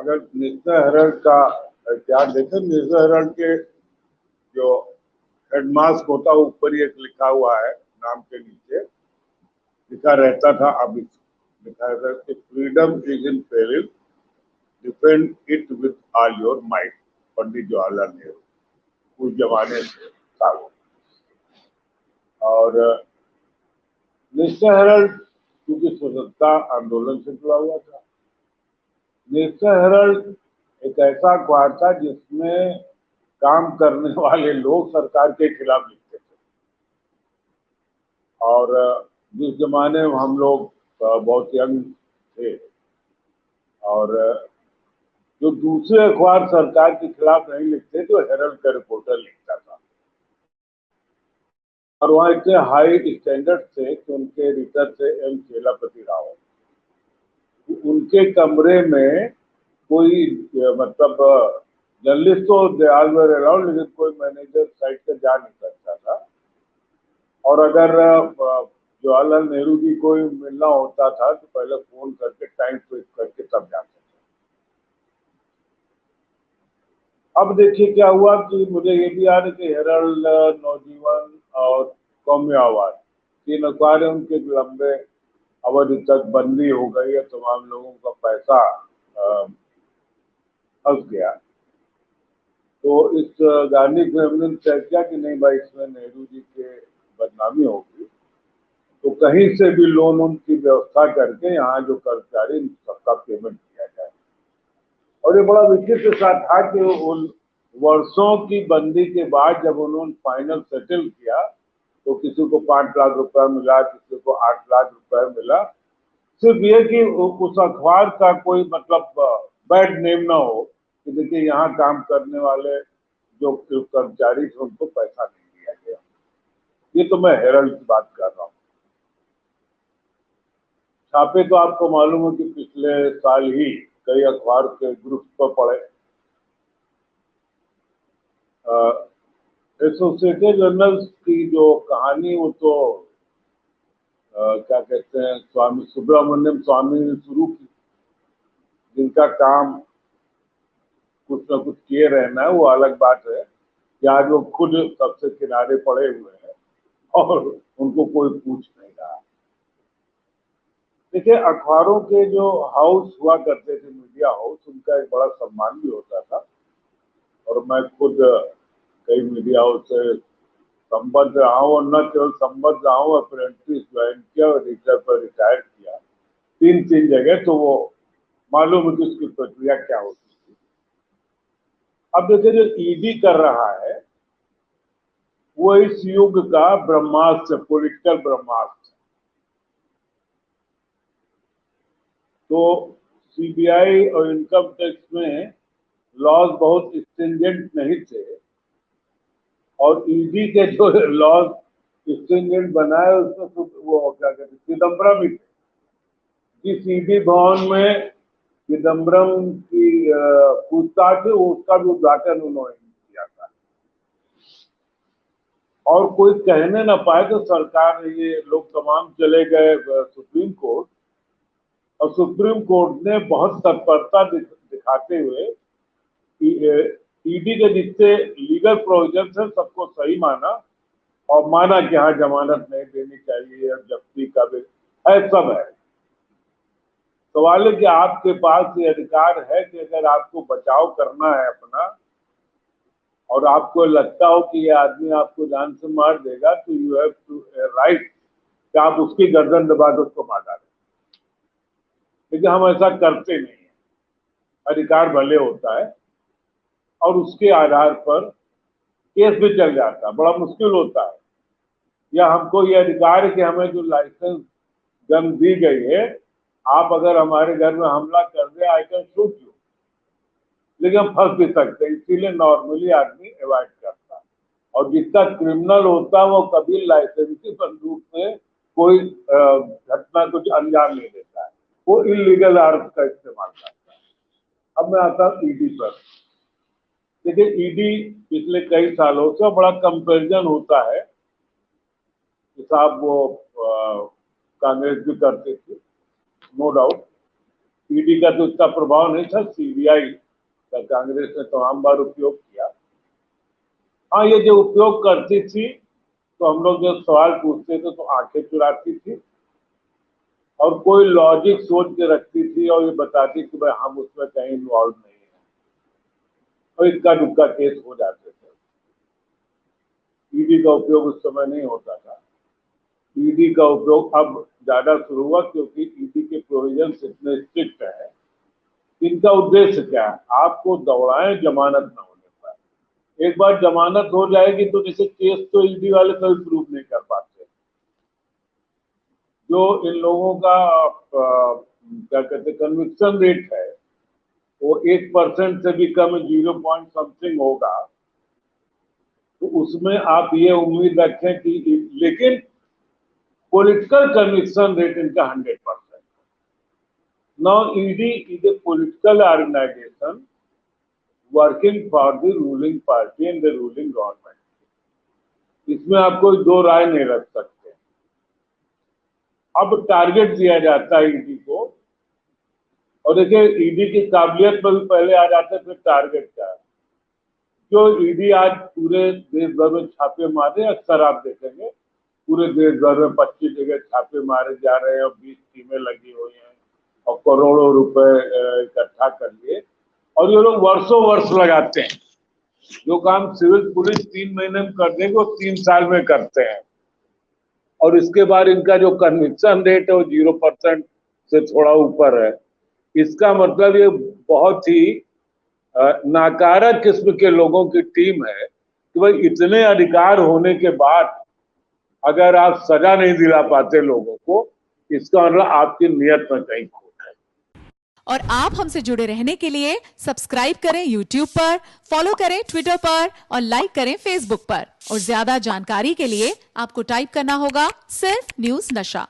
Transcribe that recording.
अगर national Herald का क्या देखें, नेशनल हेराल्ड के जो हेडमास्क होता है ऊपर ही एक लिखा हुआ है, नाम के नीचे लिखा रहता था, अब लिखा रहता है कि freedom is in peril, defend it with all your might. Pandit Jawaharlal Nehru उस जमाने से था वो। और नेशनल हेराल्ड क्योंकि स्वतंत्रता आंदोलन से जुड़ा हुआ था, नेशनल हेराल्ड एक ऐसा अखबार था जिसमें काम करने वाले लोग सरकार के खिलाफ लिखते थे। और जिस जमाने में हम लोग बहुत यंग थे और जो दूसरे अखबार सरकार के खिलाफ नहीं लिखते तो हेराल्ड का रिपोर्टर लिखता था। और वहाँ इतने हाई स्टैंडर्ड थे कि उनके एडिटर थे एम चेलापति राव। उनके कमरे में कोई मतलब जर्नलिस्ट तो दे ऑल वर अलाउड, लेकिन कोई मैनेजर साइड से जा नहीं सकता था। और अगर जवाहरलाल नेहरू जी को मिलना होता था तो पहले फोन करके टाइम फिक्स करके तब जाते थे। अब देखिए क्या हुआ कि मुझे ये भी याद है कि हेराल्ड, नवजीवन और कौमी आवाज, तीन अखबार उनके लंबे अवधि तक बंदी हो गई है, तमाम लोगों का पैसा फंस गया। तो इस गांधी फैमिली ने तय किया कि नहीं भाई, इसमें नेहरू जी के बदनामी होगी, तो कहीं से भी लोन की व्यवस्था करके यहाँ जो कर्मचारी सबका पेमेंट किया जाए। और ये बड़ा विचित्र सा था कि उन वर्षों की बंदी के बाद जब उन्होंने फाइनल सेटल किया तो किसी को 5 लाख रुपया मिला, किसी को 8 लाख रुपया मिला। सिर्फ ये कि उस अखबार का कोई मतलब बैड नेम ना हो कि देखिए यहाँ काम करने वाले जो कर्मचारी थे उनको पैसा नहीं दिया गया। ये तो मैं हेराल्ड की बात कर रहा हूँ। छापे तो आपको मालूम है कि पिछले साल ही कई अखबार के ग्रुप पर पड़े। एसोसिएटेड जर्नल्स की जो कहानी वो तो क्या कहते हैं, स्वामी सुब्रमण्यम स्वामी ने शुरू की, जिनका काम कुछ न कुछ किए रहना है। वो अलग बात है कि आज वो खुद सबसे किनारे पड़े हुए हैं और उनको कोई पूछ नहीं रहा। देखिए, अखबारों के जो हाउस हुआ करते थे, मीडिया हाउस, उनका एक बड़ा सम्मान भी होता था। और मैं खुद कई मीडिया हाउस से संबद्ध रहा हूँ, और न केवल संबद्ध रहा हूँ, अप्रेंटिस ज्वाइन किया और एडिटर पर रिटायर किया, 3 जगह। तो वो मालूम है कि उसकी प्रक्रिया क्या होती थी। अब देखिए, जो ईडी कर रहा है वो इस युग का ब्रह्मास्त्र, पॉलिटिकल ब्रह्मास्त्र। तो सीबीआई और इनकम टैक्स में लॉज बहुत स्ट्रिंजेंट नहीं थे, और ईडी के जो लॉज स्ट्रिंजेंट बनाए उसमें वो क्या कहते हैं, चिदम्बरम ही थे। जिस ईडी भवन में चिदम्बरम की पूछताछ है, उसका भी उद्घाटन उन्होंने किया था। और कोई कहने ना पाए तो सरकार, ये लोग तमाम चले गए सुप्रीम कोर्ट, और सुप्रीम कोर्ट ने बहुत तत्परता दिखाते हुए ईडी के जितने लीगल प्रोविजन है सबको सही माना, और माना कि हाँ जमानत नहीं देनी चाहिए, और जब्ती का भी है, सब है। सवाल है कि आपके पास ये अधिकार है कि अगर आपको बचाव करना है अपना, और आपको लगता हो कि ये आदमी आपको जान से मार देगा, तो यू हैव टू राइट कि आप उसकी गर्दन दबा के उसको मार डालें। लेकिन हम ऐसा करते नहीं है। अधिकार भले होता है और उसके आधार पर केस भी चल जाता है, बड़ा मुश्किल होता है। या हमको ये अधिकार है कि हमें जो लाइसेंस गन दी गई है, आप अगर हमारे घर में हमला कर दे, आई कैन शूट यू, लेकिन हम फंस भी सकते हैं। इसीलिए नॉर्मली आदमी अवॉइड करता है। और जितना क्रिमिनल होता है वो कभी लाइसेंसी बंदूक से कोई घटना कुछ अंजाम नहीं देता है, वो इलीगल आर्म्स का इस्तेमाल करता है। अब मैं आता हूँ ईडी पर। देखिए, ईडी पिछले कई सालों से बड़ा कंपैरिजन होता है कि साहब वो कांग्रेस भी करते थे, नो डाउट, ईडी का तो उतना प्रभाव नहीं था, सीबीआई का कांग्रेस ने तमाम बार उपयोग किया। हाँ, ये जो उपयोग करती थी तो हम लोग जब सवाल पूछते थे तो आंखें चुराती थी और कोई लॉजिक सोच के रखती थी और ये बताती कि भाई हम उसमें कहीं इन्वॉल्व नहीं है, और इक्का दुक्का केस हो जाते थे। ईडी का उपयोग उस समय नहीं होता था। ईडी का उपयोग अब ज्यादा शुरू हुआ क्योंकि ईडी के प्रोविजन इतने स्ट्रिक्ट है। इनका उद्देश्य क्या है? आपको दौड़ाएं जमानत न होने पर। एक बार जमानत हो जाएगी तो जैसे केस तो ईडी वाले कभी प्रूव नहीं कर पाते। जो इन लोगों का क्या कहते हैं कन्विक्शन रेट है वो 1% से भी कम 0 पॉइंट समथिंग होगा, तो उसमें आप ये उम्मीद रखें कि, लेकिन पॉलिटिकल कन्विक्शन रेट इनका 100%। Now ED is a political organisation working for the ruling party and the ruling government. इसमें आप कोई दो राय नहीं रख सकते। अब टारगेट दिया जाता है ईडी को, और देखिए ईडी की काबिलियत पर भी पहले आ जाते थे टारगेट क्या है। जो ईडी आज पूरे देश भर में छापे मारे, अक्सर आप देखेंगे पूरे देश भर में 25 जगह छापे मारे जा रहे हैं और 20 टीमें लगी हुई हैं और करोड़ों रुपए इकट्ठा कर लिए, और ये लोग वर्षों वर्ष लगाते हैं। जो काम सिविल पुलिस 3 महीने में कर देंगे वो 3 साल में करते हैं, और इसके बाद इनका जो कन्विक्शन रेट है वो 0% से थोड़ा ऊपर है। इसका मतलब ये बहुत ही नाकारक किस्म के लोगों की टीम है कि भाई इतने अधिकार होने के बाद अगर आप सजा नहीं दिला पाते लोगों को, इसका मतलब आपकी नियत में कहीं खोट है। और आप हमसे जुड़े रहने के लिए सब्सक्राइब करें YouTube पर, फॉलो करें Twitter पर और लाइक करें Facebook पर। और ज्यादा जानकारी के लिए आपको टाइप करना होगा सिर्फ न्यूज़ नशा।